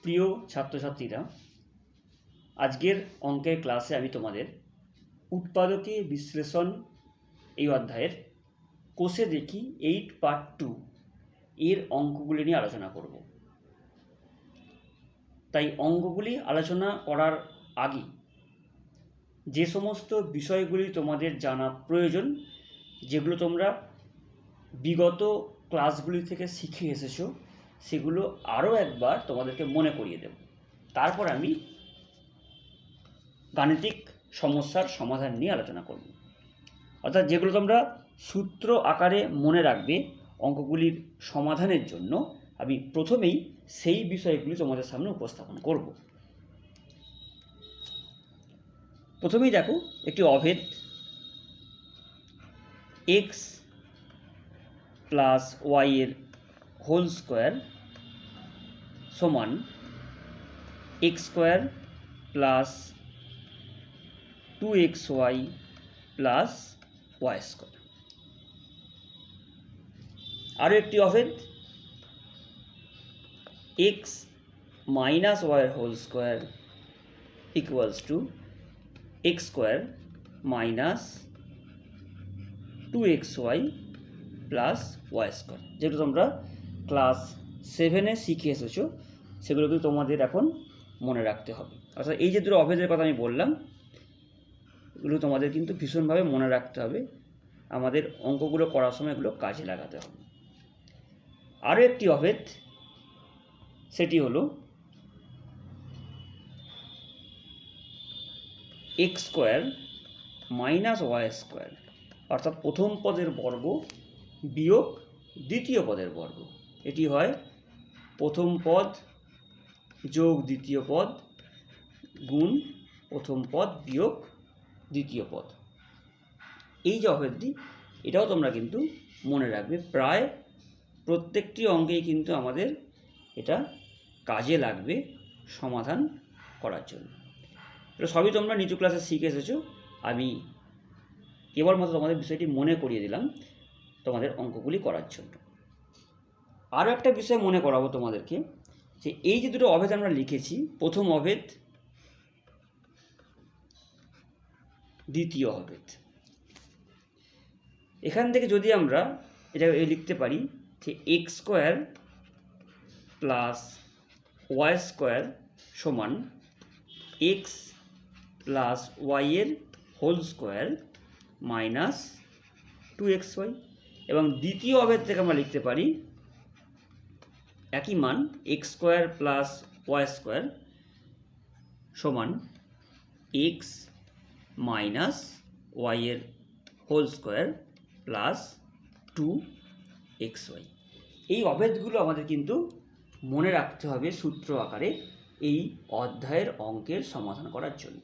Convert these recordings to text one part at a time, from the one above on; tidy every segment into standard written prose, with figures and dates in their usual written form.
প্রিয় ছাত্রছাত্রীরা, আজকের অঙ্কের ক্লাসে আমি তোমাদের উৎপাদকে বিশ্লেষণ এই অধ্যায়ের কোষে দেখি 8 পার্ট 2 এর অঙ্কগুলি নিয়ে আলোচনা করব। তাই অঙ্কগুলি আলোচনা করার আগে যে সমস্ত বিষয়গুলি তোমাদের জানা প্রয়োজন, যেগুলো তোমরা বিগত ক্লাসগুলি থেকে শিখে এসেছো, সেগুলো আরও একবার তোমাদেরকে মনে করিয়ে দেব। তারপর আমি গাণিতিক সমস্যার সমাধান নিয়ে আলোচনা করব। অর্থাৎ যেগুলো তোমরা সূত্র আকারে মনে রাখবে অঙ্কগুলির সমাধানের জন্য, আমি প্রথমেই সেই বিষয়গুলি তোমাদের সামনে উপস্থাপন করব। প্রথমেই দেখো, একটি অভেদ x প্লাস ওয়াই এর হোল স্কোয়ার সমান x square plus 2xy plus y square. আরও একটি অভেদ x minus y whole square equals to x square minus 2xy plus y square. যেগুলো তোমরা ক্লাস 7-এ শিখে এসেছো, সেগুলো কিন্তু তোমাদের এখন মনে রাখতে হবে। অর্থাৎ এই যে দুটো অভেদের কথা আমি বললাম, এগুলো তোমাদের কিন্তু ভীষণভাবে মনে রাখতে হবে। আমাদের অঙ্কগুলো করার সময় এগুলো কাজে লাগাতে হবে। আরও একটি অভেদ, সেটি হলো x square minus y square, অর্থাৎ প্রথম পদের বর্গ বিয়োগ দ্বিতীয় পদের বর্গ। এটি হয় প্রথম পদ যোগ দ্বিতীয় পদ গুণ প্রথম পদ বিয়োগ দ্বিতীয় পদ। এই যে অভেদটি, এটাও তোমরা কিন্তু মনে রাখবে। প্রায় প্রত্যেকটি অঙ্কেই কিন্তু আমাদের এটা কাজে লাগবে সমাধান করার জন্য। এটা সবই তোমরা নিচু ক্লাসে শিখে এসেছো। আমি কেবলমাত্র তোমাদের বিষয়টি মনে করিয়ে দিলাম তোমাদের অঙ্কগুলি করার জন্য। আরও একটা বিষয় মনে করাবো তোমাদেরকে, যে এই যে দুটো অভেদ আমরা লিখেছি, প্রথম অভেদ, দ্বিতীয় অভেদ, এখান থেকে যদি আমরা এটা লিখতে পারি যে x square plus y square সমান এক্স প্লাস ওয়াই এর হোল স্কোয়ার মাইনাস 2xy, এবং দ্বিতীয় অভেদ থেকে আমরা লিখতে পারি একই মান x square plus y square সমান এক্স মাইনাস ওয়াই এর হোল স্কোয়ার প্লাস 2xy। এই অভেদগুলো আমাদের কিন্তু মনে রাখতে হবে সূত্র আকারে এই অধ্যায়ের অঙ্কের সমাধান করার জন্য।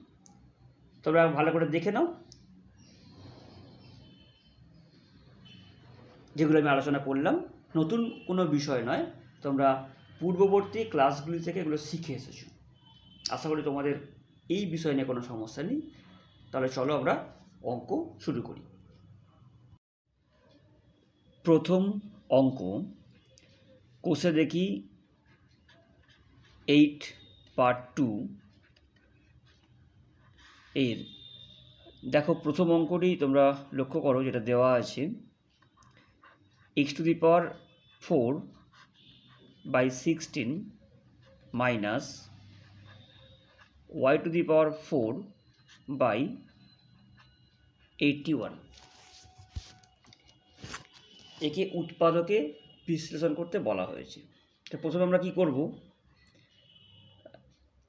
তোমরা ভালো করে দেখে নাও, যেগুলো আমি আলোচনা করলাম নতুন কোনো বিষয় নয়, তোমরা পূর্ববর্তী ক্লাসগুলি থেকে এগুলো শিখে এসেছো। আশা করি তোমাদের এই বিষয় নিয়ে কোনো সমস্যা নেই। তাহলে চলো আমরা অঙ্ক শুরু করি। প্রথম অঙ্ক, কোষে দেখি 8 পার্ট 2 এর দেখো প্রথম অঙ্কটি তোমরা লক্ষ্য করো, যেটা দেওয়া আছে x⁴/16 মাইনাস y⁴/81। একে উৎপাদকে বিশ্লেষণ করতে বলা হয়েছে। তো প্রথমে আমরা কি করব,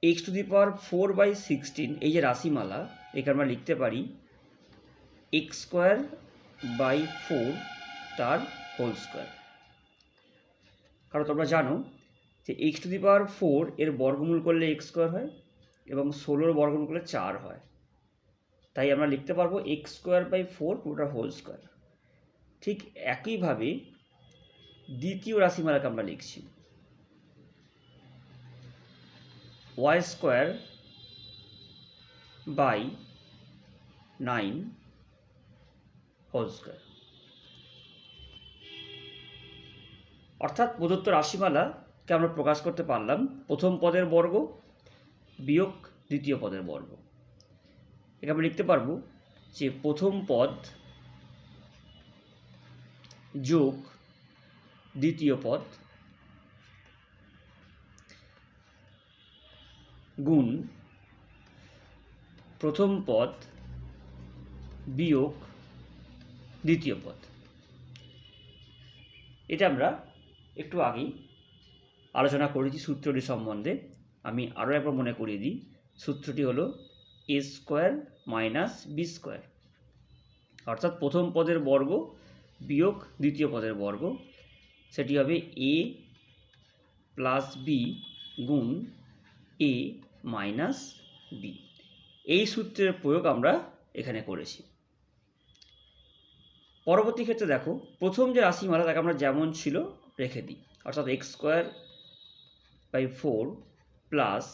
x⁴/16 এই যে রাশিমালা, একে আমরা লিখতে পারি x²/4 তার হোল স্কোয়ার। কারণ তোমরা জানো যে x⁴ এর বর্গমূল করলে x² হয় এবং 16 বর্গমূল করলে 4 হয়। তাই আমরা লিখতে পারবো x²/4 পুরোটা হোল স্কোয়ার। ঠিক একইভাবে দ্বিতীয় রাশিমালাকে আমরা লিখছি y²/9 হোল স্কোয়ার। অর্থাৎ প্রদত্ত রাশিমালা কে আমরা প্রকাশ করতে পারলাম প্রথম পদের বর্গ বিয়োগ দ্বিতীয় পদের বর্গ। একে আমরা লিখতে পারবো যে প্রথম পদ যোগ দ্বিতীয় পদ গুণ প্রথম পদ বিয়োগ দ্বিতীয় পদ। এটা আমরা একটু আগেই আলোচনা করেছি সূত্রটি সম্বন্ধে। আমি আরও একবার মনে করিয়ে দিই, সূত্রটি হলো এ স্কোয়ার মাইনাস বি স্কোয়ার, অর্থাৎ প্রথম পদের বর্গ বিয়োগ দ্বিতীয় পদের বর্গ, সেটি হবে এ প্লাস বি গুণ এ মাইনাস বি। এই সূত্রের প্রয়োগ আমরা এখানে করেছি। পরবর্তী ক্ষেত্রে দেখো, প্রথম যে রাশিমালা তাকে আমরা যেমন ছিল রেখে দিই, অর্থাৎ x square by 4 plus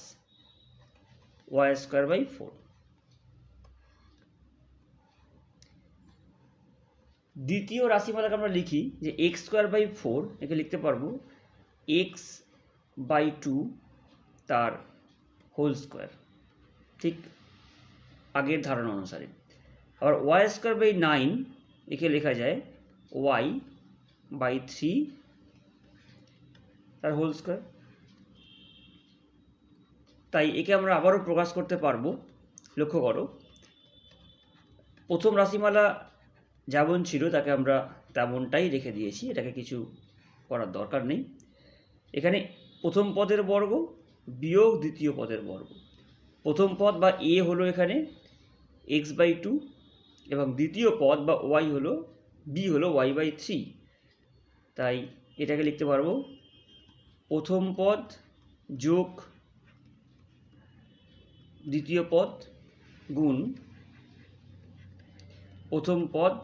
y square by 4। দ্বিতীয় রাশিমালাকে আমরা লিখি যে এক্স স্কোয়ার বাই 4, একে লিখতে পারবো এক্স বাই 2 তার হোল স্কোয়ার, ঠিক আগের ধারণা অনুসারে। আবার ওয়াই স্কোয়ার বাই 9 একে লেখা যায় ওয়াই বাই 3 তার হোল স্কোয়ার। তাই একে আমরা আবারও প্রকাশ করতে পারবো। লক্ষ্য করো, প্রথম রাশিমালা যেমন ছিল তাকে আমরা তেমনটাই রেখে দিয়েছি, এটাকে কিছু করার দরকার নেই। এখানে প্রথম পদের বর্গ বিয়োগ দ্বিতীয় পদের বর্গ। প্রথম পদ বা এ হলো এখানে এক্স বাই 2 এবং দ্বিতীয় পদ বা ওয়াই হলো বি হলো ওয়াই বাই 3। তাই এটাকে লিখতে পারবো প্রথম পদ যোগ দ্বিতীয় পদ গুণ প্রথম পদ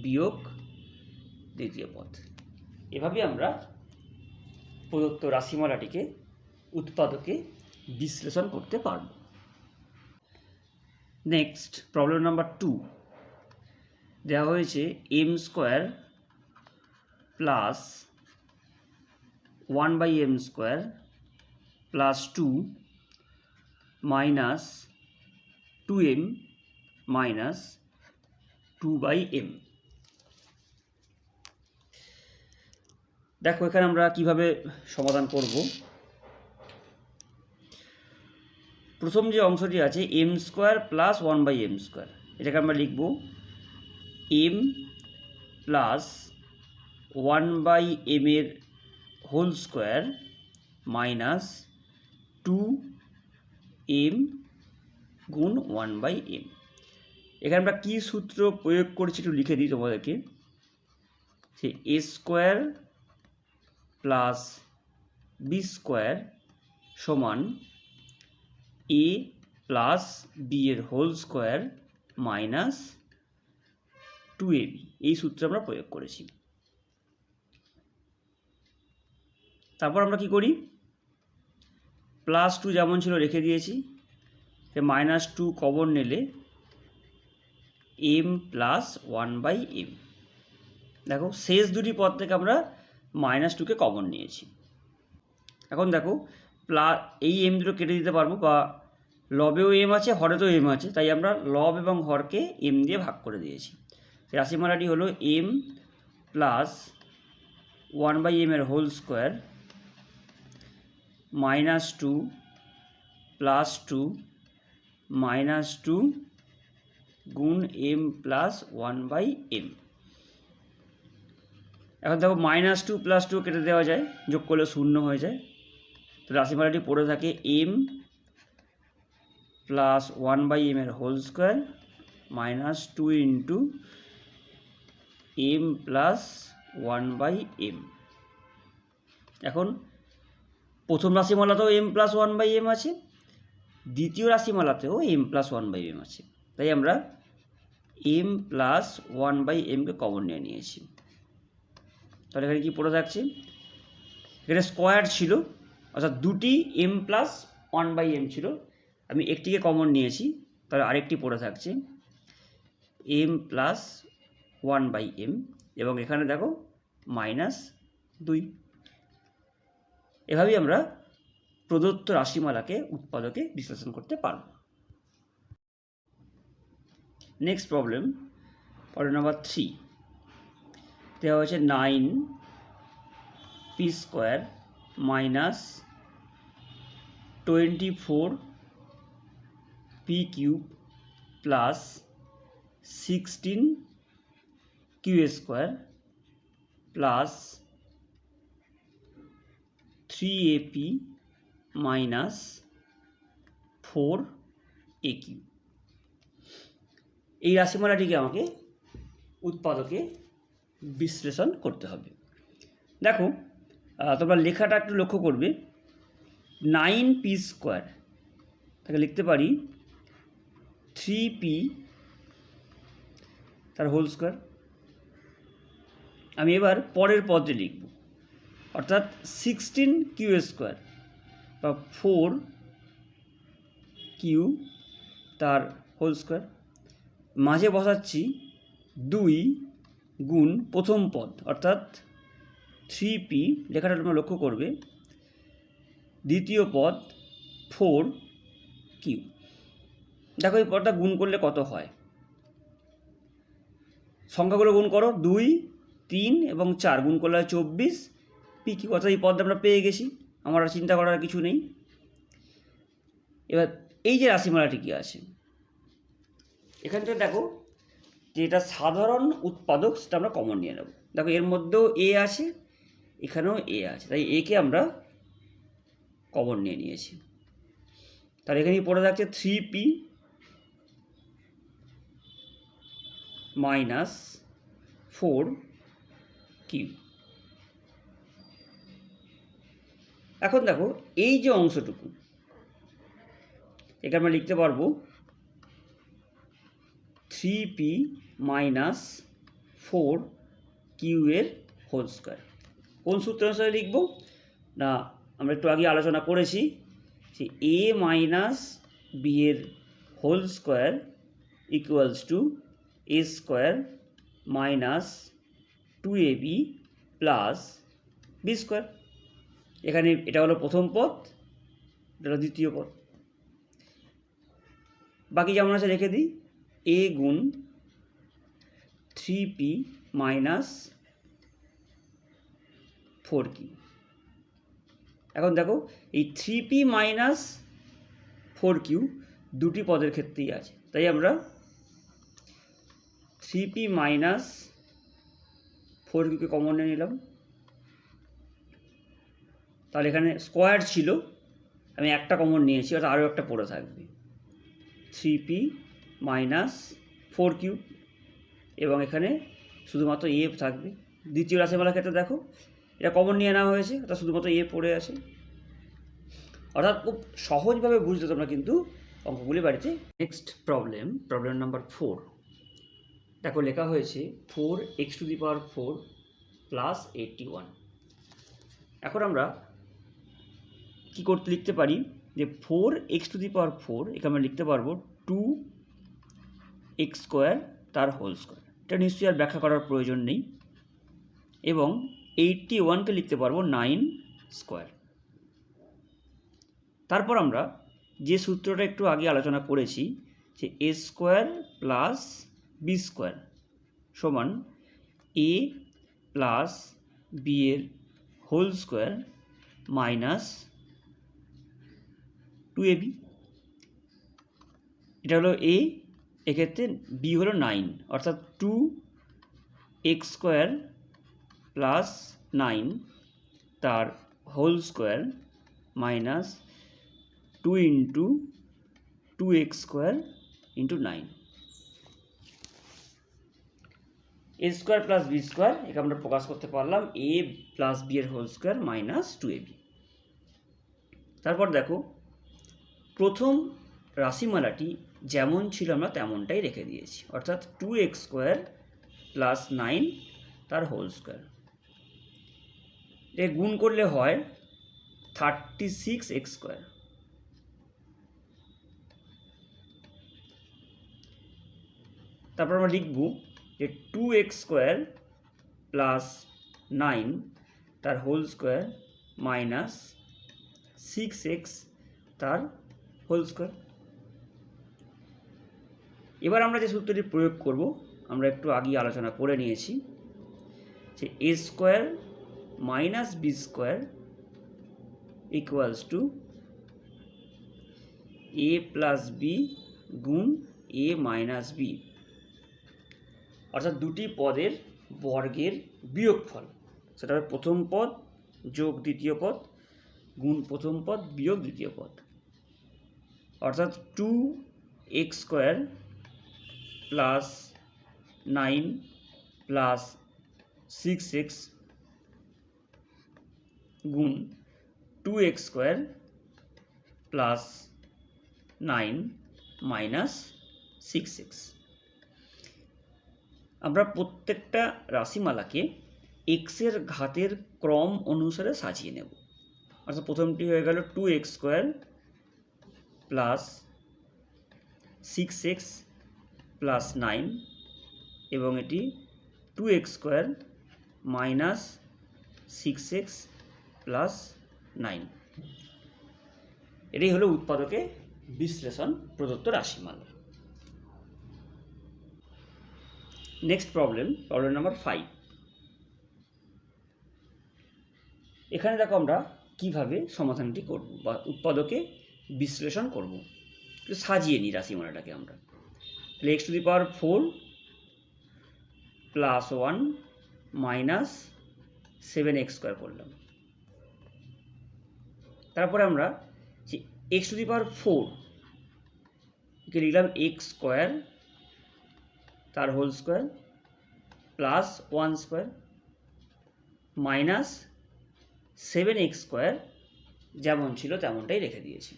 বিয়োগ দ্বিতীয় পদ। এভাবে আমরা প্রদত্ত রাশিমালাটিকে উৎপাদকে বিশ্লেষণ করতে পারব। নেক্সট প্রবলেম নাম্বার 2 দেওয়া হয়েছে m square plus 1 by m square plus 2 minus 2m minus 2 by m. দেখো এখানে আমরা কিভাবে সমাধান করব। প্রথম যে অংশটি আছে m square plus 1 by m square, এটাকে আমরা লিখব এম প্লাস 1 বাই এম এর হোল স্কোয়ার মাইনাস 2m গুণ 1 বাই এম। এখানে আমরা কী সূত্র প্রয়োগ করেছি একটু লিখে দিই তোমাদেরকে। সে এ স্কোয়ার প্লাস বি স্কোয়ার সমান এ প্লাস বি এর হোল স্কোয়ার মাইনাস 2ab, এই সূত্র আমরা প্রয়োগ করেছি। তারপর আমরা কি করি, প্লাস 2 যেমন ছিল রেখে দিয়েছি, মাইনাস 2 কমন নিলে এম প্লাস 1 বাই এম। দেখো শেষ দুটি পদ থেকে আমরা মাইনাস 2কে কমন নিয়েছি। এখন দেখো এই এম দুটো কেটে দিতে পারবো, বা লবেও এম আছে হরেতেও এম আছে, তাই আমরা লব এবং হরকে এম দিয়ে ভাগ করে দিয়েছি। রাশিমালাটি হলো এম প্লাস 1 বাই এম এর whole square minus 2 plus 2 minus 2 গুণ এম প্লাস 1 বাই এম। এখন দেখো মাইনাস 2 প্লাস 2 কেটে দেওয়া যায়, যোগ করলে 0 হয়ে যায়। তো রাশিমালাটি পড়ে থাকে এম প্লাস 1 বাই এম এর whole square minus 2 into m plus 1 by m. এখন প্রথম রাশিমালাতেও এম প্লাস 1 বাই এম আছে, দ্বিতীয় রাশিমালাতেও এম প্লাস 1 বাই এম আছে, তাই আমরা এম প্লাস 1 বাই এমকে কমন নিয়ে নিয়েছি। তাহলে এখানে কী পড়ে থাকছে, এখানে স্কোয়ার ছিল, অর্থাৎ দুটি এম প্লাস 1 বাই এম ছিল, আমি একটিকে কমন নিয়েছি, তাহলে আরেকটি পড়ে থাকছে এম প্লাস 1 বাই এম, এবং এখানে দেখো মাইনাস 2। এভাবেই আমরা প্রদত্ত রাশিমালাকে উৎপাদকে বিশ্লেষণ করতে পারব। নেক্সট প্রবলেম নাম্বার 3 দেওয়া হয়েছে 9p² minus 24p³ plus 16q² plus 3ap minus 4aq। এই রাশিমালাটিকে আমাকে উৎপাদকে বিশ্লেষণ করতে হবে। দেখো তোমরা লেখাটা একটু লক্ষ্য করবে, 9p² তাকে লিখতে পারি 3p তার হোল স্কোয়ার। আমি এবার পরের পদটি লিখব, অর্থাৎ 16q² বা 4q তার হোল স্কোয়ার। মাঝে বসাচ্ছি 2 গুণ প্রথম পদ অর্থাৎ 3p, লেখাটা তোমরা লক্ষ্য করবে, দ্বিতীয় পদ 4q। দেখো এই পদটা গুণ করলে কত হয়, সংখ্যাগুলো গুণ করো, 2, 3 এবং 4 গুণ করলে হয় 24pq, অর্থাৎ এই পদটা আমরা পেয়ে গেছি, আমার আর চিন্তা করার কিছু নেই। এবার এই যে রাশিমালাটি কি আছে এখান থেকে দেখো যে এটা সাধারণ উৎপাদক, সেটা আমরা কমন নিয়ে নেব। দেখো এর মধ্যেও এ আছে, এখানেও এ আছে, তাই একে আমরা কমন নিয়ে নিয়েছি। তাহলে এখানে পড়ে থাকছে 3p মাইনাস 4q। এখন দেখো এই যে অংশটুকু একে আমরা লিখতে পারবো 3p মাইনাস 4q এর হোল স্কোয়ার। কোন সূত্র অনুসারে লিখব না, আমরা একটু আগে আলোচনা করেছি যে a মাইনাস b এর whole square equals to a square minus 2ab plus b square. এখানে এটা হলো প্রথম পদ, এটা হলো দ্বিতীয় পদ। বাকি যেমন আছে রেখে দিই, a গুণ 3p মাইনাস 4q। এখন দেখো এই 3p মাইনাস 4q দুটি পদের ক্ষেত্রেই আছে, তাই আমরা 3p মাইনাস 4qকে কমন নিয়ে নিলাম। তাহলে এখানে স্কোয়ার ছিল, আমি একটা কমন নিয়েছি, অর্থাৎ আরও একটা পড়ে থাকবে 3p মাইনাস 4q, এবং এখানে শুধুমাত্র এ থাকবে। দ্বিতীয় রাশিমালার ক্ষেত্রে দেখো এটা কমন নিয়ে নেওয়া হয়েছে, অর্থাৎ শুধুমাত্র এ পড়ে আছে। অর্থাৎ খুব সহজভাবে বুঝতে তোমরা কিন্তু অঙ্কগুলি বাড়িতে। নেক্সট প্রবলেম নাম্বার 4 দেখো লেখা হয়েছে 4x⁴ প্লাস 81। এখন আমরা কী করতে লিখতে পারি যে 4x⁴ এখানে আমরা লিখতে পারবো 2x² তার হোল স্কোয়ার। এটা নিশ্চয়ই আর ব্যাখ্যা করার প্রয়োজন নেই। এবং 81কে লিখতে পারবো 9²। তারপর আমরা যে সূত্রটা একটু আগে আলোচনা করেছি যে a² প্লাস b² সমান a প্লাস b এর হোল স্কোয়ার মাইনাস 2ab। এটা হলো a, এক্ষেত্রে b হলো 9, অর্থাৎ 2x² প্লাস 9 তার whole square minus 2 into 2x² into 9। a² plus b² একে আমরা প্রকাশ করতে পারলাম a প্লাস b এর হোল স্কোয়ার মাইনাস 2ab। তারপর দেখো প্রথম রাশিমালাটি যেমন ছিল আমরা তেমনটাই রেখে দিয়েছি, অর্থাৎ 2x² প্লাস 9 তার হোল স্কোয়ার। এ গুণ করলে হয় 36x²। তারপর আমরা লিখব যে 2x² প্লাস 9 তার হোল স্কোয়ার মাইনাস 6x তার হোল স্কোয়ার। এবার আমরা যে সূত্রটি প্রয়োগ করব আমরা একটু আগেই আলোচনা করে নিয়েছি যে a square minus b square equals to a plus b গুণ a মাইনাস বি, অর্থাৎ দুটি পদের বর্গের বিয়োগফল। সেটা হবে প্রথম পদ যোগ দ্বিতীয় পদ গুণ প্রথম পদ বিয়োগ দ্বিতীয় পদ, অর্থাৎ 2x square plus 9 plus 6x গুণ 2x square plus 9 minus 6x। আমরা প্রত্যেকটা রাশিমালাকে এক্সের ঘাতের ক্রম অনুসারে সাজিয়ে নেব। অর্থাৎ প্রথমটি হয়ে গেল 2x square plus 6x plus 9 এবং এটি 2x square minus 6x plus 9। এটাই হলো উৎপাদকে বিশ্লেষণ প্রদত্ত রাশিমালা। Next problem number 5। এখানে দেখো আমরা কিভাবে সমাধানটি করব বা উৎপাদকে বিশ্লেষণ করব। একটু সাজিয়ে নিই রাশিমালাটাকে আমরা। তাহলে x two the power 4 plus 1 minus 7x square করলাম। তারপরে আমরা যে x টু দি পাওয়ার 4 কে লিখলাম x স্কোয়ার তার whole square plus 1 square minus 7x square, যেমন ছিল তেমনটাই রেখে দিয়েছি।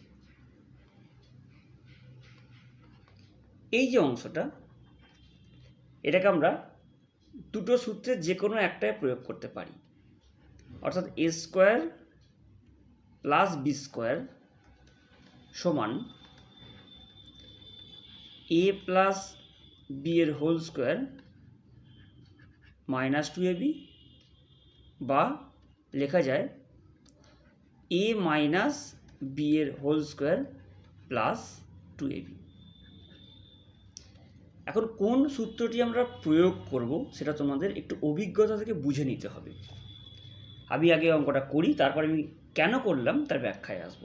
এই যে অংশটা, এটাকে আমরা দুটো সূত্রের যে কোনো একটায় প্রয়োগ করতে পারি। অর্থাৎ a square plus b square সমান a প্লাস বি এর হোল স্কোয়ার মাইনাস 2ab, বা লেখা যায় a মাইনাস বি এর হোল স্কোয়ার প্লাস 2ab। এখন কোন সূত্রটি আমরা প্রয়োগ করব সেটা তোমাদের একটু অভিজ্ঞতা থেকে বুঝে নিতে হবে। আমি আগে অঙ্কটা করি, তারপর আমি কেন করলাম তার ব্যাখ্যায় আসব।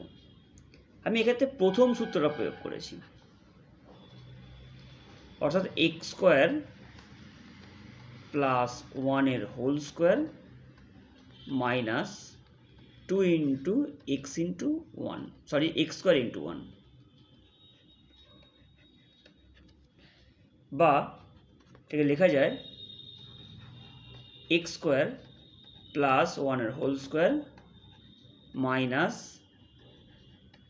আমি এক্ষেত্রে প্রথম সূত্রটা প্রয়োগ করেছি, অর্থাৎ এক্স স্কোয়ার প্লাস 1 এর whole square minus 2 into x into 1, sorry x square into 1, বা এটাকে লেখা যায় এক্স স্কোয়ার প্লাস 1 এর whole square minus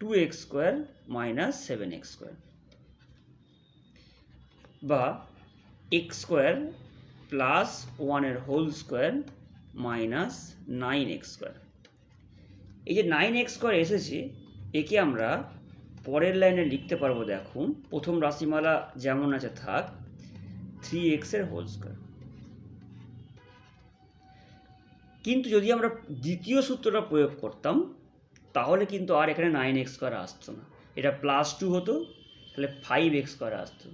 2x square minus 7x square, বা এক্স স্কোয়ার প্লাস 1 এর whole square minus 9x square. এই যে 9x স্কোয়ার এসেছে, একে আমরা পরের লাইনে লিখতে পারবো। দেখুন, প্রথম রাশিমালা যেমন আছে থাক, 3x এর হোল স্কোয়ার। কিন্তু যদি আমরা দ্বিতীয় সূত্রটা প্রয়োগ করতাম তাহলে কিন্তু আর এখানে 9x স্কোয়ার আসতো না, এটা +2 হতো, তাহলে 5x স্কোয়ার আসতো,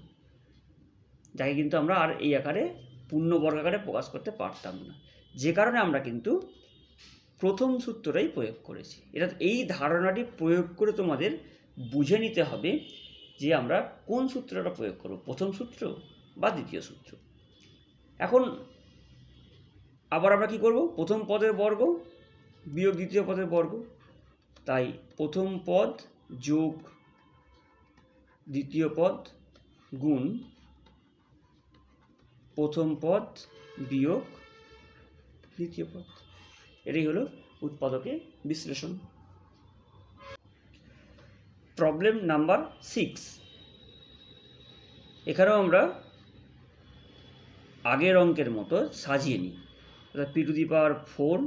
যাকে কিন্তু আমরা আর এই আকারে পূর্ণবর্গ আকারে প্রকাশ করতে পারতাম না। যে কারণে আমরা কিন্তু প্রথম সূত্রটাই প্রয়োগ করেছি। এটা এই ধারণাটি প্রয়োগ করে তোমাদের বুঝে নিতে হবে যে আমরা কোন সূত্রটা প্রয়োগ করব, প্রথম সূত্র বা দ্বিতীয় সূত্র। এখন আবার আমরা কি করব, প্রথম পদের বর্গ বিয়োগ দ্বিতীয় পদের বর্গ। তাই প্রথম পদ যোগ দ্বিতীয় পদ গুণ প্রথম পদ বিয়োগ দ্বিতীয় পদ। এটাই হলো উৎপাদকে বিশ্লেষণ। Problem number 6। এখানেও আমরা আগের অঙ্কের মতো সাজিয়ে নিই। অর্থাৎ p two the power 4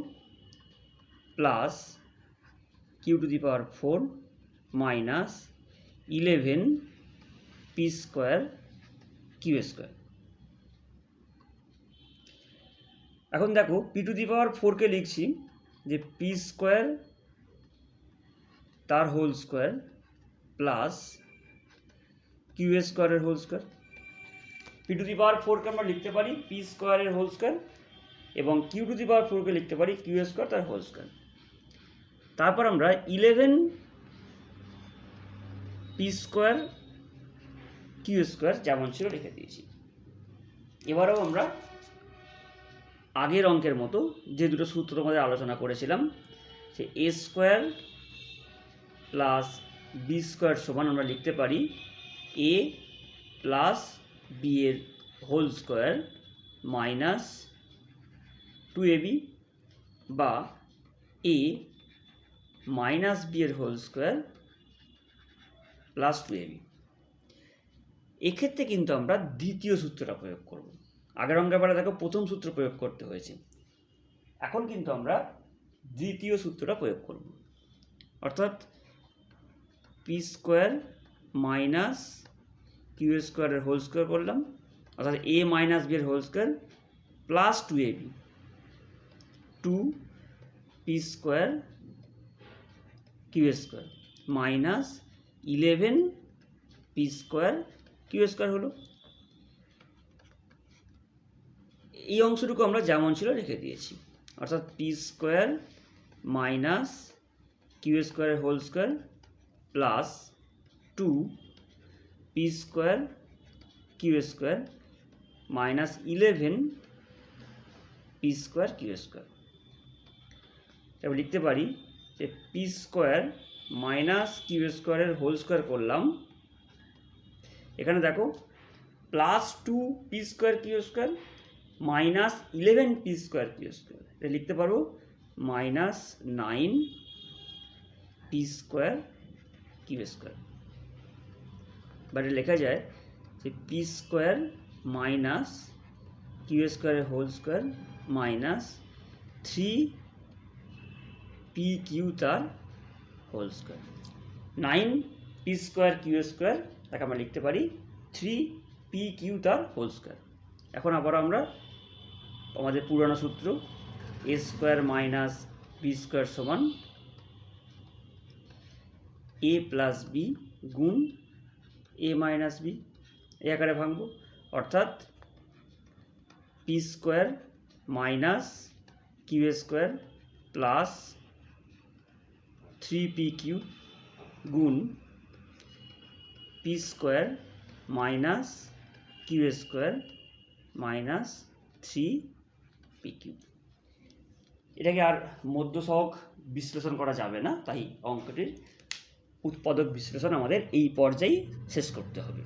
plus q two the power 4 minus 11 p square q square. এখন দেখো p টু দি পাওয়ার 4 কে লিখছি যে p স্কোয়ার তার হোল স্কোয়ার প্লাস কিউ স্কোয়ারের whole square. P to the power 4কে আমরা লিখতে পারি পি স্কোয়ারের হোল স্কোয়ার এবং কিউ টু দি পাওয়ার 4কে লিখতে পারি কিউ স্কোয়ার তার হোল স্কোয়ার। তারপর আমরা 11 পি স্কোয়ার কিউ স্কোয়ার যেমন ছিল লিখে দিয়েছি। এবারেও আমরা আগের অঙ্কের মতো যে দুটো সূত্র আমাদের আলোচনা করেছিলাম, সে এ স্কোয়ার প্লাস বি স্কোয়ার সমান আমরা লিখতে পারি এ প্লাস বি এর হোল স্কোয়ার মাইনাস 2ab বা এ মাইনাস বি এর হোল স্কোয়ার প্লাস 2ab। এক্ষেত্রে কিন্তু আমরা দ্বিতীয় সূত্রটা প্রয়োগ করব। আগের অঙ্কের বেলা দেখো প্রথম সূত্র প্রয়োগ করতে হয়েছে, এখন কিন্তু আমরা দ্বিতীয় সূত্রটা প্রয়োগ করব। অর্থাৎ পি স্কোয়ার মাইনাস কিউ স্কোয়ারের হোল স্কোয়ার করলাম, অর্থাৎ এ মাইনাস বি এর whole square plus 2ab, 2 p square q square minus 11 p square q square হলো। এই অংশটুকু আমরা যেমন ছিল রেখে দিয়েছি, অর্থাৎ পি স্কোয়ার মাইনাস কিউ স্কোয়ারের whole square plus 2 p square q square minus 11 p square q square. এবার লিখতে পারি যে পি স্কোয়ার মাইনাস কিউ স্কোয়ারের হোল স্কোয়ার করলাম, এখানে দেখো plus 2 p square q square minus 11 p square q square, এটা লিখতে পারবো minus 9 p square q square. But লেখা যায় যে পি স্কোয়ার মাইনাস কিউ স্কোয়ারের whole square minus 3 p q তার whole square. 9 p square q square তাকে আমরা লিখতে পারি 3 পি কিউ তার হোল স্কোয়ার। এখন আবার আমরা আমাদের পুরানো সূত্র a square minus b square সমান এ প্লাস বি গুণ এ মাইনাস বি, এই আকারে ভাঙব। অর্থাৎ p square minus q square plus 3 p q গুণ p square minus q square minus 3 p q. এটাকে আর মধ্যসহগ বিশ্লেষণ করা যাবে না, তাই অঙ্কটির উৎপাদক বিশ্লেষণ আমাদের এই পর্যায়ে শেষ করতে হবে।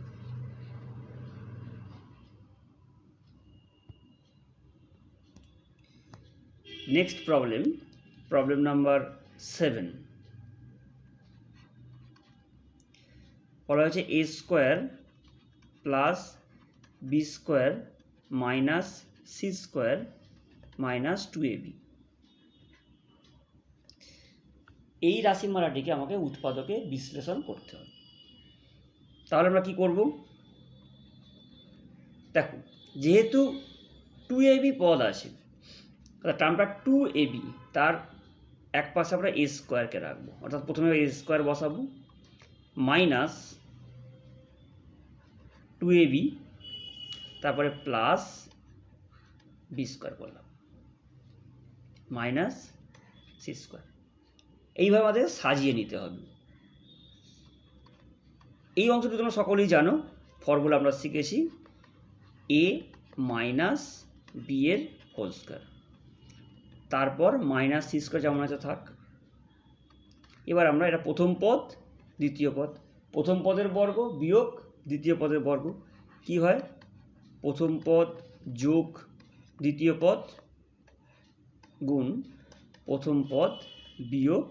নেক্সট প্রবলেম নাম্বার 7 বলা হয়েছে a square plus b square minus c square minus 2ab। এই রাশিমালাটিকে আমাকে উৎপাদকে বিশ্লেষণ করতে হবে। তাহলে আমরা কি করব? দেখো, যেহেতু 2ab পদ আছে, টার্মটা 2ab, তার এক পাশে আমরা এ স্কোয়ারকে রাখবো, অর্থাৎ প্রথমে এ স্কোয়ার বসাবো মাইনাস 2ab, তারপরে প্লাস বি স্কোয়ার করলাম মাইনাস সি স্কোয়ার। এইভাবে আমাদের সাজিয়ে নিতে হবে। এই অংশটি তোমরা সকলেই জানো, ফর্মুলা আমরা শিখেছি এ মাইনাস বি এর হোল স্কোয়ার, তারপর মাইনাস সি স্কোয়ার যেমন আছে থাক। এবার আমরা এটা প্রথম পদ দ্বিতীয় পদ, প্রথম পদের বর্গ বিয়োগ দ্বিতীয় পদের বর্গ কি হয়? প্রথম পদ যোগ দ্বিতীয় পদ গুণ প্রথম পদ বিয়োগ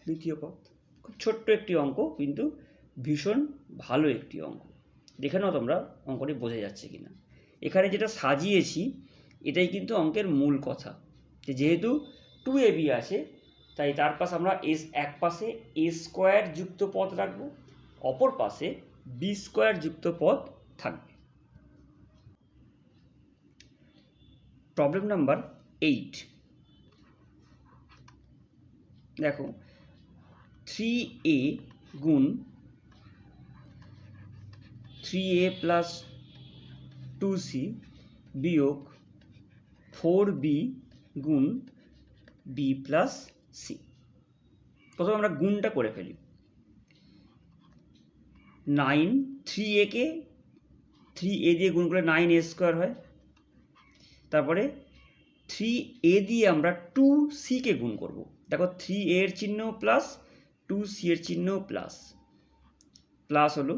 দ্বিতীয় পদ। খুব ছোট্ট একটি অঙ্ক, কিন্তু ভীষণ ভালো একটি অঙ্ক। দেখে নাও তোমরা অঙ্কটি বোঝা যাচ্ছে কিনা। এখানে যেটা সাজিয়েছি এটাই কিন্তু অঙ্কের মূল কথা, যে যেহেতু 2ab আছে তাই তার পাশে আমরা এক পাশে এ স্কোয়ার যুক্ত পদ রাখবো, অপর পাশে বি স্কোয়ার যুক্ত পদ থাকবে। প্রবলেম নাম্বার 8 দেখো, 3a গুণ 3a প্লাস 2c বিয়োগ 4b গুণ b প্লাস c। প্রথমে আমরা গুণটা করে ফেলি। 9 3a কে 3a দিয়ে গুণ করলে 9a স্কোয়ার হয়। তারপরে 3a দিয়ে আমরা 2c কে গুণ করব। দেখো 3a এর চিহ্ন প্লাস 2c এর চিহ্ন প্লাস প্লাস হলো,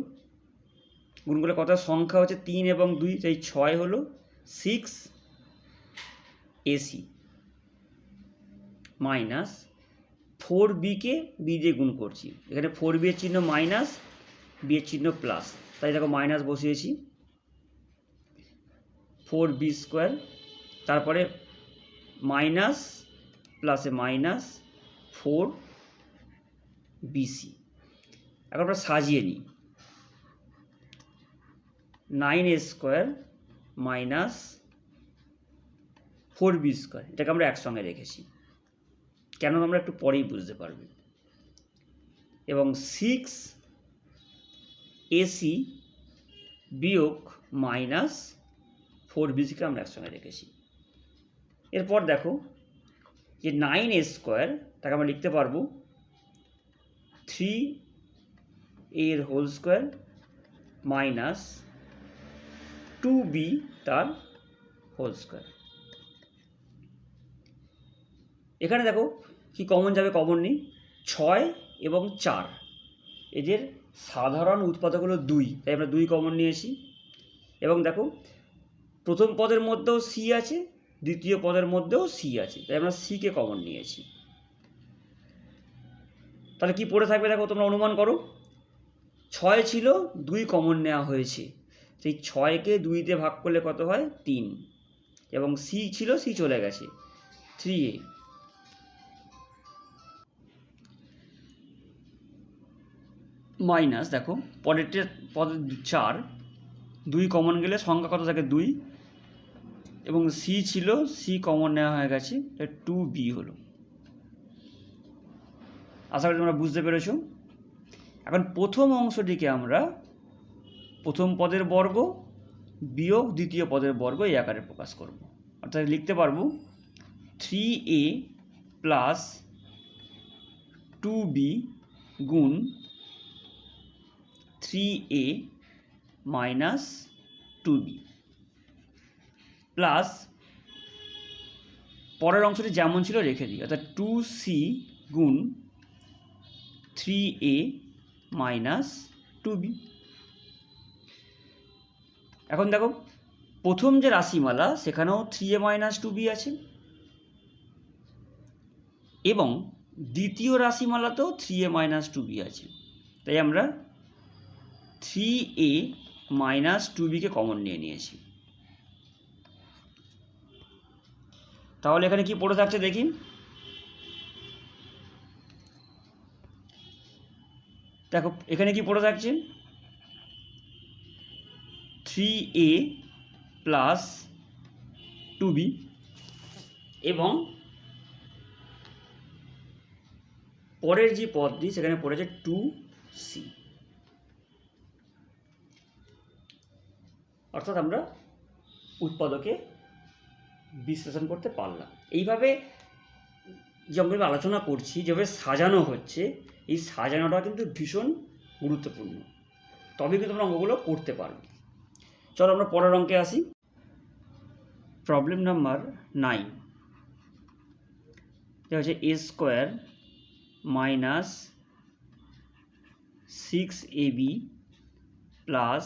গুণ করলে কত সংখ্যা হচ্ছে 3 এবং 2, তাই 6 হলো 6ac মাইনাস 4b কে b দিয়ে গুণ করছি। এখানে 4b এর চিহ্ন মাইনাস, b এর চিহ্ন প্লাস, তাই দেখো মাইনাস বসিয়েছি 4b স্কোয়ার। তারপরে মাইনাস প্লাসে মাইনাস 4bc। এখন আমরা সাজিয়ে নিই। 9a square minus 4b square, এটাকে আমরা একসঙ্গে রেখেছি, কেন আমরা একটু পরেই বুঝতে পারবে। এবং 6ac বিয়োগ মাইনাস 4bc-কে আমরা একসঙ্গে রেখেছি। এরপর দেখো যে 9a স্কোয়ার, তাকে আমরা লিখতে পারবো 3a এর হোল স্কোয়ার মাইনাস 2b তার হোল স্কোয়ার। এখানে দেখো কি কমন যাবে, কমন নেই। 6 এবং 4 এদের সাধারণ উৎপাদক হলো 2, তাই আমরা 2 কমন নিয়েছি। এবং দেখো প্রথম পদের মধ্যেও c আছে, দ্বিতীয় পদের মধ্যেও c আছে, তাই আমরা c কে কমন নিয়েছি। তাহলে কি পড়ে থাকবে দেখো, তোমরা অনুমান করো। 6 ছিল, 2 কমন নেওয়া হয়েছে, সেই 6কে 2 দিয়ে ভাগ করলে কত হয় 3, এবং c ছিল, c চলে গেছে 3a মাইনাস দেখো পরেরটা পদ 4, 2 কমন গেলে সংখ্যা কত থাকে 2, এবং c ছিল, c কমন নেওয়া হয়ে গেছে, 2b হলো। আশা করি তোমরা বুঝতে পেরেছ। এখন প্রথম অংশটিকে আমরা প্রথম পদের বর্গ বিয়োগ দ্বিতীয় পদের বর্গ এই আকারে প্রকাশ করব। অর্থাৎ লিখতে পারবো 3a প্লাস 2b গুণ 3a মাইনাস 2b প্লাস পরের অংশটি যেমন ছিল রেখে দিই, অর্থাৎ 2c গুণ 3a মাইনাস 2b। এখন দেখো প্রথম যে রাশিমালা সেখানেও 3a মাইনাস 2b আছে, এবং দ্বিতীয় রাশিমালাতেও 3a মাইনাস 2b আছে, তাই আমরা 3a মাইনাস 2b-কে কমন নিয়ে নিয়েছি। তাহলে এখানে কি পড়ে থাকছে দেখি, দেখো এখানে কি পড়ে থাকছে 3a প্লাস 2b, এবং পরের যে পদটি সেখানে পড়েছে 2c। অর্থাৎ আমরা উৎপাদকে বিশ্লেষণ করতে পারলাম। এইভাবে যে আমরা আলোচনা করছি, যেভাবে সাজানো হচ্ছে, এই সাজানোটা কিন্তু ভীষণ গুরুত্বপূর্ণ, তবে কিন্তু আমরা অঙ্কগুলো করতে পারবো। চলো আমরা পরের অঙ্কে আসি। প্রবলেম নাম্বার 9, এটা হচ্ছে a square minus 6ab plus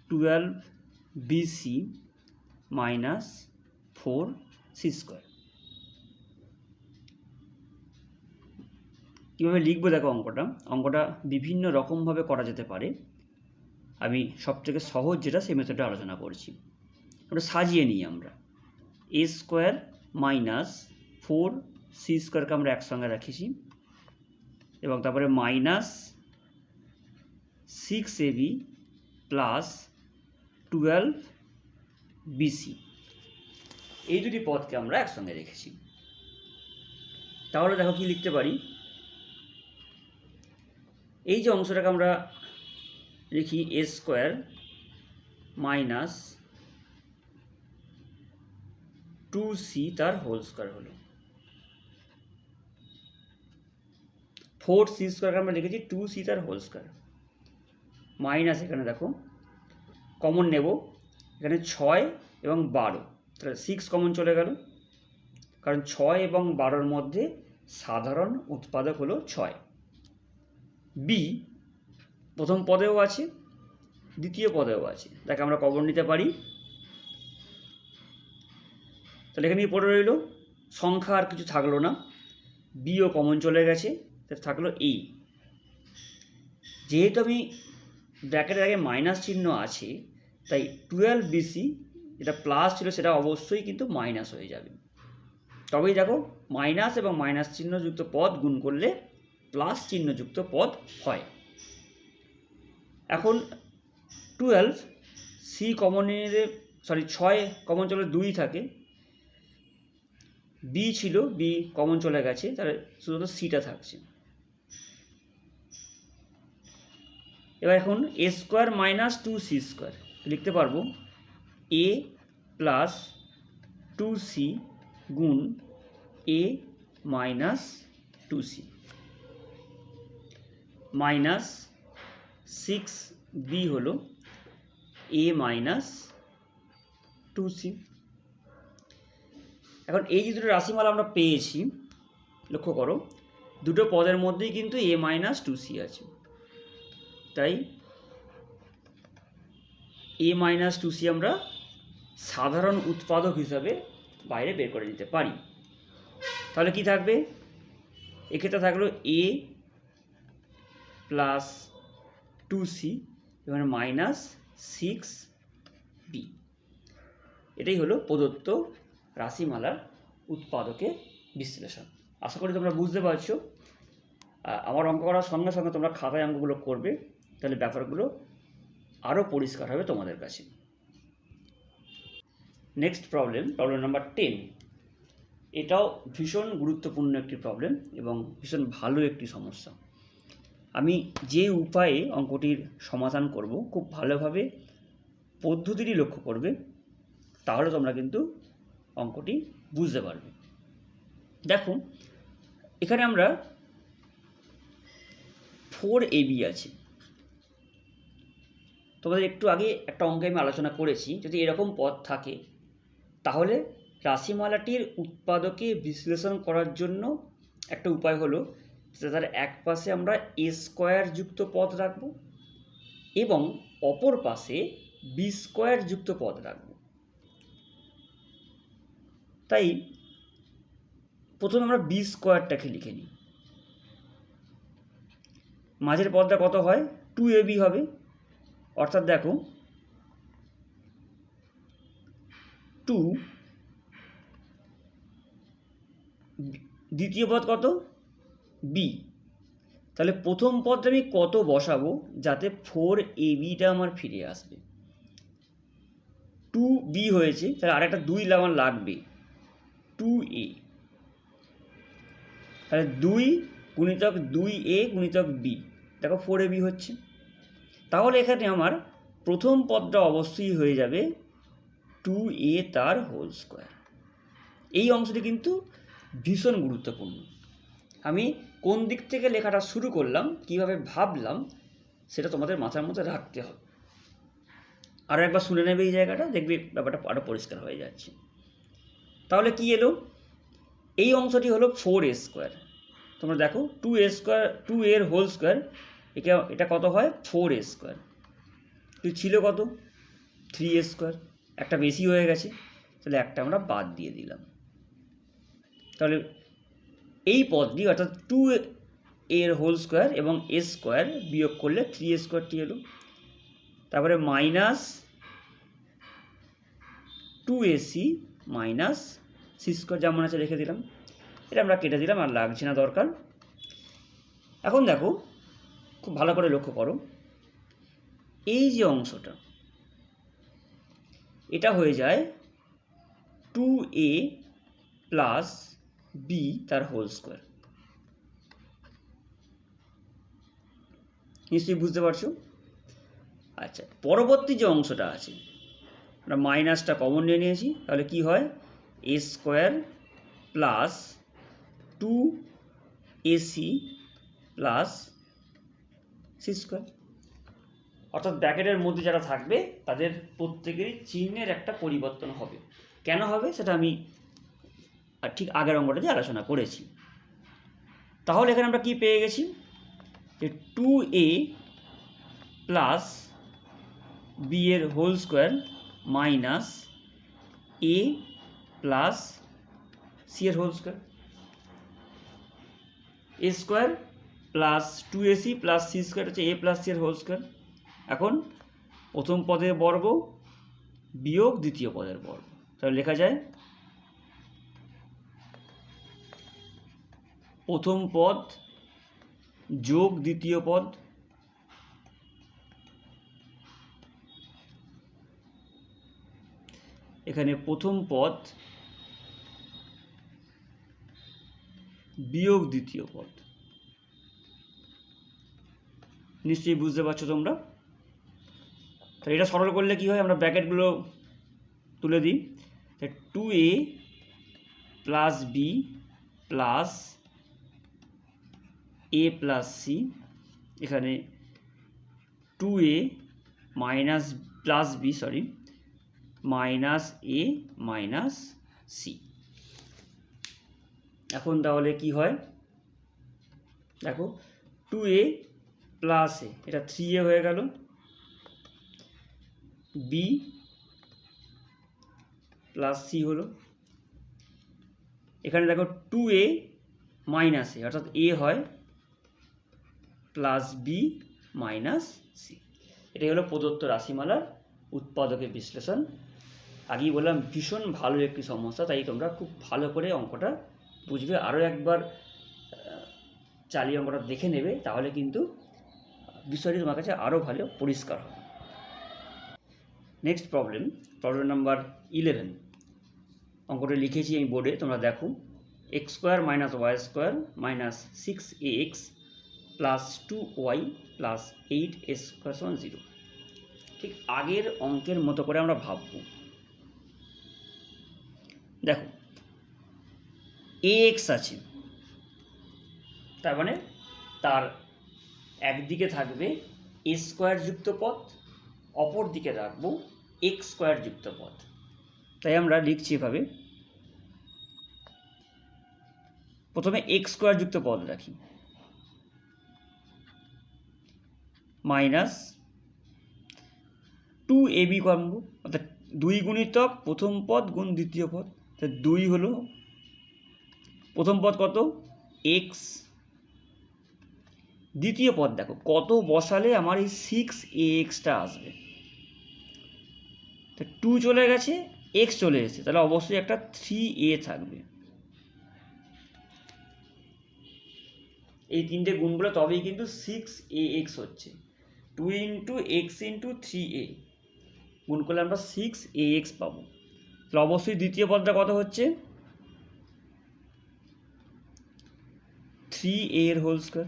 12bc minus 4c square. কীভাবে লিখবো দেখো, অঙ্কটা বিভিন্ন রকমভাবে করা যেতে পারে। আমি সবথেকে সহজ যেটা সেই মেথডে আলোচনা করছি। ওটা সাজিয়ে নিই আমরা। a স্কোয়ার মাইনাস 4c স্কোয়ারকে আমরা একসঙ্গে রাখেছি, এবং তারপরে মাইনাস 6ab প্লাস 12bc, এই দুটি পদকে আমরা একসঙ্গে রেখেছি। তাহলে দেখো কি লিখতে পারি, এই যে অংশটাকে আমরা লিখি এ স্কোয়ার মাইনাস 2c তার হোল স্কোয়ার হলো। 4c স্কোয়ারকে আমরা লিখেছি 2c তার হোল স্কোয়ার মাইনাস, এখানে দেখো কমন নেব, এখানে 6 এবং 12, তাহলে 6 কমন চলে গেল, কারণ 6 এবং 12-র মধ্যে সাধারণ উৎপাদক হলো 6। বি প্রথম পদেও আছে, দ্বিতীয় পদেও আছে, তাকে আমরা কমন নিতে পারি। তাহলে এখানে পড়ে রইল, সংখ্যা আর কিছু থাকলো না, বিও কমন চলে গেছে, তাহলে থাকলো এ। যেহেতু আমি ব্র্যাকেটের আগে মাইনাস চিহ্ন আছে, তাই 12bc যেটা প্লাস ছিল সেটা অবশ্যই কিন্তু মাইনাস হয়ে যাবে। তবেই দেখো মাইনাস এবং মাইনাস চিহ্নযুক্ত পদ গুণ করলে প্লাস চিহ্নযুক্ত পদ হয়। এখন 12c কমনের 6 কমন চলে 2 থাকে, বি ছিল, বি কমন চলে গেছে, তাহলে শুধু সিটা থাকছে। এবার এখন এ স্কোয়ার মাইনাস 2c স্কোয়ার লিখতে পারবো এ প্লাস 2c গুণ এ মাইনাস 2c মাইনাস 6b হলো এ মাইনাস 2c। এখন এই যে দুটো রাশিমালা আমরা পেয়েছি, লক্ষ্য করো দুটো পদের মধ্যেই কিন্তু এ মাইনাস 2c আছে, তাই এ মাইনাস 2c আমরা সাধারণ উৎপাদক হিসাবে বাইরে বের করে দিতে পারি। তাহলে কি থাকবে, এক্ষেত্রে থাকলো এ প্লাস 2c এবং মাইনাস 6b। এটাই হলো প্রদত্ত রাশিমালার উৎপাদকের বিশ্লেষণ। আশা করি তোমরা বুঝতে পারছো। আমার অঙ্ক করার সঙ্গে সঙ্গে তোমরা খাতায় অঙ্কগুলো করবে, তাহলে ব্যাপারগুলো আরও পরিষ্কার হবে তোমাদের কাছে। Next problem number 10। এটাও ভীষণ গুরুত্বপূর্ণ একটি প্রবলেম এবং ভীষণ ভালো একটি সমস্যা। আমি যে উপায়ে অঙ্কটির সমাধান করব খুব ভালোভাবে পদ্ধতিটি লক্ষ্য করবে, তাহলে তোমরা কিন্তু অঙ্কটি বুঝতে পারবে। দেখো এখানে আমরা 4ab আছে। তোমাদের একটু আগে একটা অঙ্কে আমি আলোচনা করেছি, যদি এরকম পদ থাকে তাহলে রাশিমালাটির উৎপাদকে বিশ্লেষণ করার জন্য একটা উপায় হলো তার এক পাশে আমরা এ স্কোয়ার যুক্ত পদ রাখব এবং অপর পাশে বি স্কোয়ার যুক্ত পদ রাখব। তাই প্রথমে আমরা বি স্কোয়ারটাকে লিখে নিই। মাঝের পদটা কত হয়, 2ab হবে, অর্থাৎ দেখো 2, দ্বিতীয় পদ কত, বি। তাহলে প্রথম পদটা আমি কত বসাবো যাতে 4abটা আমার ফিরে আসবে। 2b হয়েছে, তাহলে আরেকটা 2 আমার লাগবে, 2a। তাহলে 2 গুণিতক 2a গুণিতক b, দেখো 4ab হচ্ছে। তাহলে এখানে আমার প্রথম পদটা অবশ্যই হয়ে যাবে 2a তার হোল স্কোয়ার। এই অংশটি কিন্তু ভীষণ গুরুত্বপূর্ণ। আমি কোন দিক থেকে লেখাটা শুরু করলাম, কিভাবে ভাবলাম, সেটা তোমাদের মাথার মধ্যে রাখতে হবে। আরও একবার শুনে নেবে এই জায়গাটা, দেখবে ব্যাপারটা আরও পরিষ্কার হয়ে যাচ্ছে। তাহলে কি এলো, এই অংশটি হলো 4a স্কোয়ার। তোমরা দেখো 2a স্কোয়ার, 2a এর হোল স্কোয়ার, এটা কত হয়, 4a স্কোয়ার। ছিল কত, 3a স্কোয়ার, একটা বেশি হয়ে গেছে, তাহলে একটা আমরা বাদ দিয়ে দিলাম। তাহলে এই পদটি অর্থাৎ 2a এর হোল স্কোয়ার এবং এ স্কোয়ার বিয়োগ করলে 3a স্কোয়ারটি এলো। তারপরে minus 2ac minus c square যেমন আছে রেখে দিলাম, এটা আমরা কেটে দিলাম, আর লাগছে না দরকার। এখন দেখো খুব ভালো করে লক্ষ্য করো, এই যে অংশটা এটা হয়ে যায় 2a প্লাস b তার হোল স্কোয়ার। নিশ্চয়ই বুঝতে পারছো। আচ্ছা, পরবর্তী যে অংশটা আছে আমরা মাইনাসটা কমন নিয়ে নিয়েছি, তাহলে কি হয় a square plus 2ac plus c square. অর্থাৎ ব্র্যাকেটের মধ্যে যারা থাকবে তাদের প্রত্যেকেরই চিহ্নের একটা পরিবর্তন হবে। কেন হবে সেটা আমি ঠিক আগের অঙ্কটাতে আলোচনা করেছি। তাহলে এখানে আমরা কি পেয়ে গেছি যে 2a প্লাস বি এর whole square minus a plus c এর whole square, a square plus 2ac plus c square হচ্ছে এ প্লাস সি এর হোল স্কোয়ার। এখন প্রথম পদের বর্গ বিয়োগ দ্বিতীয় পদের বর্গ, তাহলে লেখা যায় প্রথম পদ যোগ দ্বিতীয় পদ এখানে প্রথম পদ বিয়োগ দ্বিতীয় পদ। নিশ্চয়ই বুঝতে পারছো তোমরা। তাহলে এটা সরল করলে কি হয়, আমরা ব্র্যাকেটগুলো তুলে দিই। 2a plus b plus a plus c, এখানে 2a minus plus b minus a minus c. এখন তাহলে কি হয় দেখো, 2a প্লাস এ এটা 3a হয়ে গেল, বি প্লাস সি হলো। এখানে দেখো 2a মাইনাস এ অর্থাৎ এ হয় প্লাস বি মাইনাস সি। এটাই হলো প্রদত্ত রাশিমালার উৎপাদকের বিশ্লেষণ। আগেই বললাম ভীষণ ভালো একটি সমস্যা, তাই তোমরা খুব ভালো করে অঙ্কটা বুঝবে। আরও একবার চালিয়ে অঙ্কটা দেখে নেবে, তাহলে কিন্তু বিষয়টি তোমার কাছে আরও ভালো পরিষ্কার হবে। Next problem number 11। অঙ্কটা লিখেছি এই বোর্ডে, তোমরা দেখো। X square minus y square minus 6ax প্লাস 2y প্লাস 8a স্কোয়ার সমান 0। ঠিক আগের অঙ্কের মতো করে আমরা ভাবব। দেখো ax আছে, তার মানে তার একদিকে থাকবে এ স্কোয়ার যুক্ত পদ, অপর দিকে রাখবো এক্স স্কোয়ার যুক্ত পদ। তাই আমরা লিখছি এভাবে, প্রথমে এক্স স্কোয়ার যুক্ত পদ রাখি মাইনাস 2ab করব, অর্থাৎ 2 গুণিতক প্রথম পদ গুণ দ্বিতীয় পদ। তা 2 হলো প্রথম পদ কত এক্স, দ্বিতীয় পদ দেখো কত বসালে আমার এই 6ax-টা আসবে। তো 2 চলে গেছে, এক্স চলে এসেছে, তাহলে অবশ্যই একটা 3a থাকবে। এই তিনটে গুণগুলো তবেই কিন্তু 6ax হচ্ছে। 2 × x × 3a গুণ করলে আমরা 6ax পাবো। তাহলে অবশ্যই দ্বিতীয় পদটা কত হচ্ছে 3a এর হোল স্কোয়ার।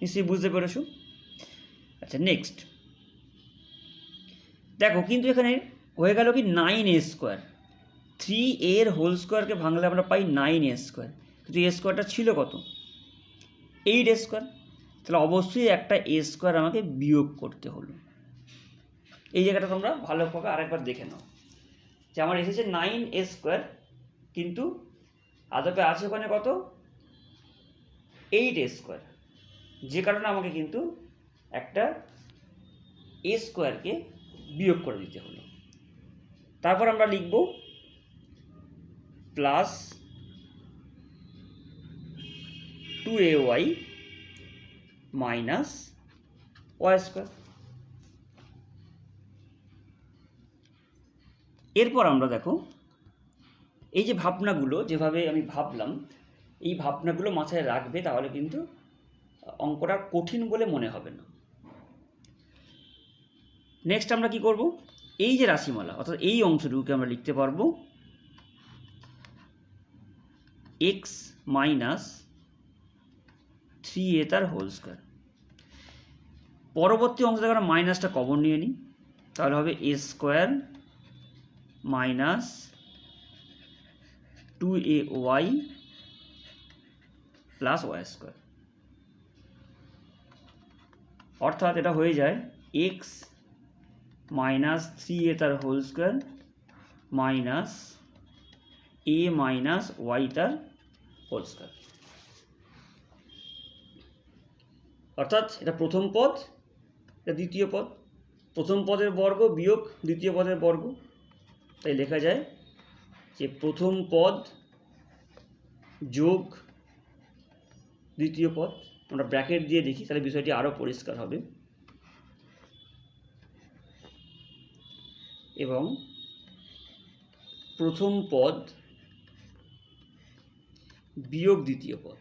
নিশ্চয়ই বুঝতে পেরেছো। আচ্ছা নেক্সট দেখো, কিন্তু এখানে হয়ে গেল কি 9a স্কোয়ার। 3a এর হোল স্কোয়ারকে ভাঙলে আমরা পাই 9a স্কোয়ার, কিন্তু এ স্কোয়ারটা ছিল কত 8a স্কোয়ার। তাহলে অবশ্যই একটা এ স্কোয়ার আমাকে বিয়োগ করতে হলো। এই জায়গাটা তোমরা ভালো করে আরেকবার দেখে নাও যে আমার এসেছে 9a স্কোয়ার, কিন্তু আদপে আছে ওখানে কত 8a স্কোয়ার, যে কারণে আমাকে কিন্তু একটা এ স্কোয়ারকে বিয়োগ করে দিতে হলো। তারপর আমরা লিখব plus 2ay minus y square. এরপর আমরা দেখো এই যে ভাবনাগুলো যেভাবে আমি ভাবলাম, এই ভাবনাগুলো মাথায় রাখবে, তাহলে কিন্তু অঙ্কটা কঠিন বলে মনে হবে না। নেক্সট আমরা কি করব, এই যে রাশিমালা অর্থাৎ এই অংশটুকুকে আমরা লিখতে পারবো x মাইনাস 3a তার হোল স্কোয়ার। পরবর্তী অংশ থেকে আমরা মাইনাসটা কমন নিয়ে নিই, তাহলে হবে a square minus 2ay plus y square. অর্থাৎ এটা হয়ে যায় এক্স মাইনাস 3a তার whole square minus a minus y তার হোল স্কোয়ার। অর্থাৎ এটা প্রথম পদ, এটা দ্বিতীয় পদ, প্রথম পদের বর্গ বিয়োগ দ্বিতীয় পদের বর্গ। তাই লেখা যায় যে প্রথম পদ যোগ দ্বিতীয় পদ। আমরা ব্র্যাকেট দিয়ে দেখি, তাহলে বিষয়টি আরও পরিষ্কার হবে। এবং প্রথম পদ বিয়োগ দ্বিতীয় পদ।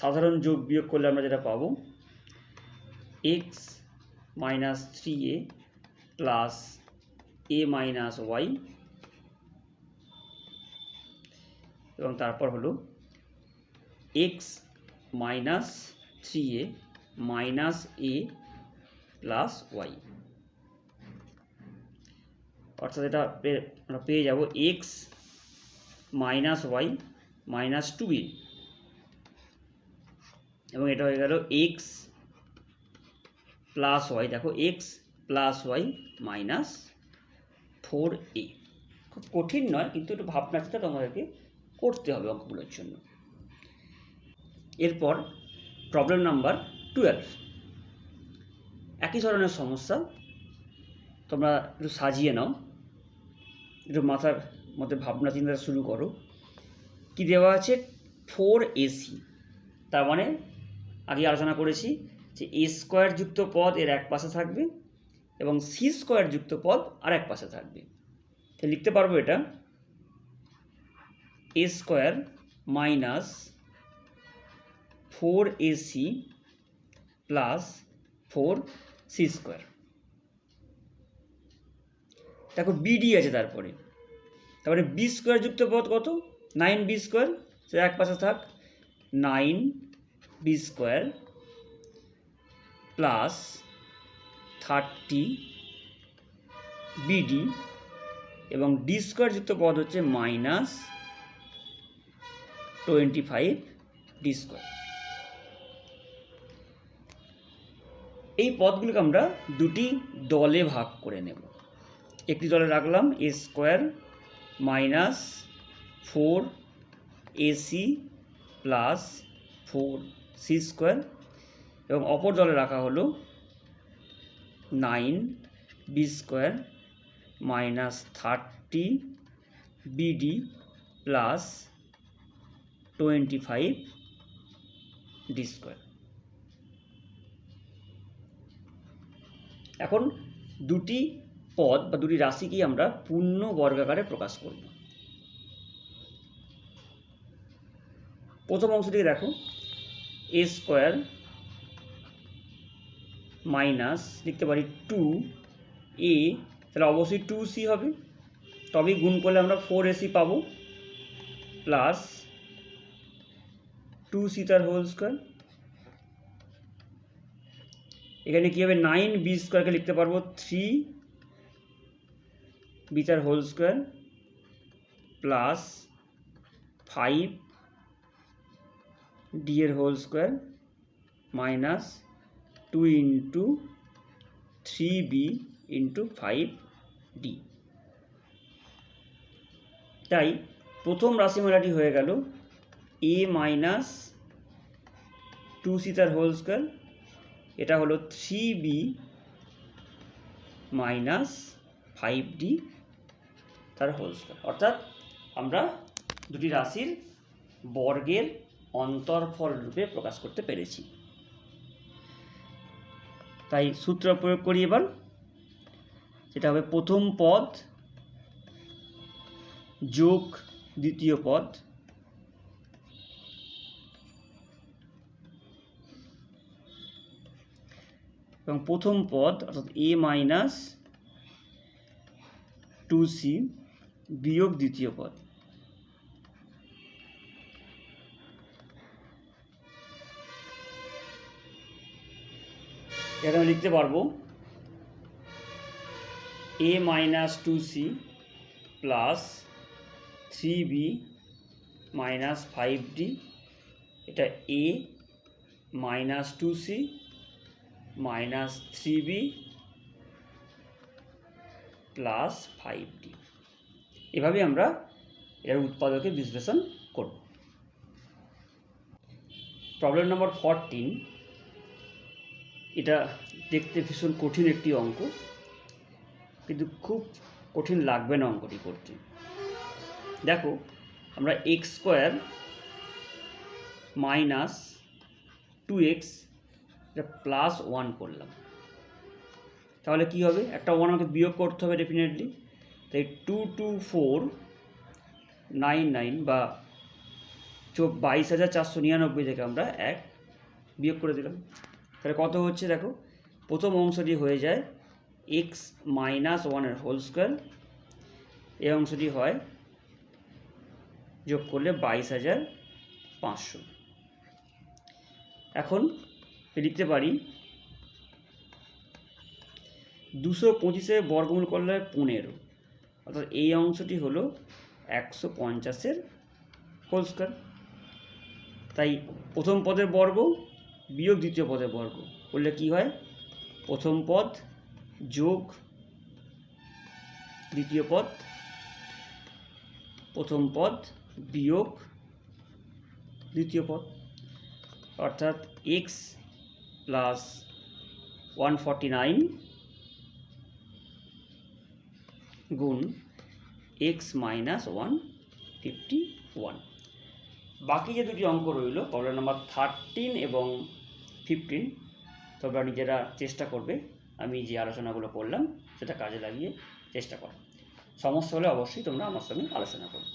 সাধারণ যোগ বিয়োগ করলে আমরা যেটা পাবো x minus 3a plus a minus y, এবং তারপর হলো x minus 3a minus a plus y. অর্থাৎ এটা আমরা পেয়ে যাব x minus Y minus 2a, এবং এটা হয়ে গেল এক্স প্লাস ওয়াই। দেখো x plus y minus 4a। খুব কঠিন নয়, কিন্তু একটু ভাবনা চিন্তা তোমাদেরকে করতে হবে অঙ্কগুলোর জন্য। এরপর প্রবলেম নাম্বার 12, একই ধরনের সমস্যা। তোমরা একটু সাজিয়ে নাও, একটু মাথার মধ্যে ভাবনা চিন্তা শুরু করো। কি দেওয়া আছে? 4ac। তার মানে আগে আলোচনা করেছি যে a স্কোয়ার যুক্ত পদ এর এক পাশে থাকবে এবং c স্কোয়ার যুক্ত পদ আর এক পাশে থাকবে। তাহলে লিখতে পারবো এটা a square minus 4ac plus 4c square. দেখো বিডি আছে, তারপরে b স্কোয়ার যুক্ত পদ কত? 9b square. সে এক পাশে থাক, 9b স্কোয়ার প্লাস 30bd, এবং ডি স্কোয়ার যুক্ত পদ হচ্ছে মাইনাস 25d স্কোয়ার। এই পদগুলোকে আমরা দুটি দলে ভাগ করে নেব। একটি দলে রাখলাম a square minus 4ac plus 4c square, এবং অপর দলে রাখা হলো 9b square minus 30bd plus 25d square. এখন দুটি পদ বা দুটি রাশিকে আমরা পূর্ণ বর্গাকারে প্রকাশ করব। প্রথম অংশটিকে দেখো, a স্কোয়ার মাইনাস লিখতে পারি 2a, তাহলে অবশ্যই 2c হবে, তবেই গুণ করলে আমরা 4ac পাবো, প্লাস 2c তার হোল স্কোয়ার। এখানে কী হবে? 9b স্কোয়ারকে লিখতে পারবো 3b তার হোল স্কোয়ার প্লাস 5d এর whole square minus 2 into 3b into 5d। তাই প্রথম রাশিমালাটি হয়ে গেল a মাইনাস 2c তার হোল স্কোয়ার, এটা হলো 3b মাইনাস 5d তার হোল স্কোয়ার। অর্থাৎ আমরা দুটি রাশির বর্গের অন্তর্ফল রূপে প্রকাশ করতে পেরেছি। তাই সূত্র প্রয়োগ করি এবার, যেটা হবে প্রথম পদ যোগ দ্বিতীয় পদ, এবং প্রথম পদ অর্থাৎ a মাইনাস 2c বিয়োগ দ্বিতীয় পদ। এটা আমি লিখতে পারবো a minus 2c plus 3b minus 5d, এটা a minus 2c minus 3b plus 5d। এভাবে আমরা এর উৎপাদকের বিশ্লেষণ করব। প্রবলেম নম্বর 14, এটা দেখতে ভীষণ কঠিন একটি অঙ্ক, কিন্তু খুব কঠিন লাগবে না অঙ্কটি করতে। দেখো, আমরা এক্স স্কোয়ার মাইনাস 2x এটা প্লাস 1 করলাম, তাহলে কি হবে? একটা 1 আমাকে বিয়োগ করতে হবে ডেফিনেটলি। তাই 22499 বা 22,499 থেকে আমরা 1 বিয়োগ করে দিলাম। তাহলে কত হচ্ছে দেখো, প্রথম অংশটি হয়ে যায় এক্স মাইনাস 1 হোল স্কোয়ার, এই অংশটি হয় যোগ করলে 22,500। এখন লিখতে পারি 225 বর্গমূল করলে 15, অর্থাৎ এই অংশটি হলো 150 হোল স্কোয়ার। তাই প্রথম পদের বর্গ বিয়োগ দ্বিতীয় পদের বর্গ করলে কি হয়? প্রথম পদ যোগ দ্বিতীয় পদ, প্রথম পদ বিয়োগ দ্বিতীয় পদ, অর্থাৎ এক্স প্লাস 149 গুণ এক্স মাইনাস 151। বাকি যে দুটি অঙ্ক রইল, প্রবলেম নাম্বার 13 এবং 15, তোমরা নিজেরা চেষ্টা করবে আমি যে আলোচনাগুলো করলাম সেটা কাজে লাগিয়ে চেষ্টা করো। সমস্যা হলে অবশ্যই তোমরা আমার সঙ্গে আলোচনা করো।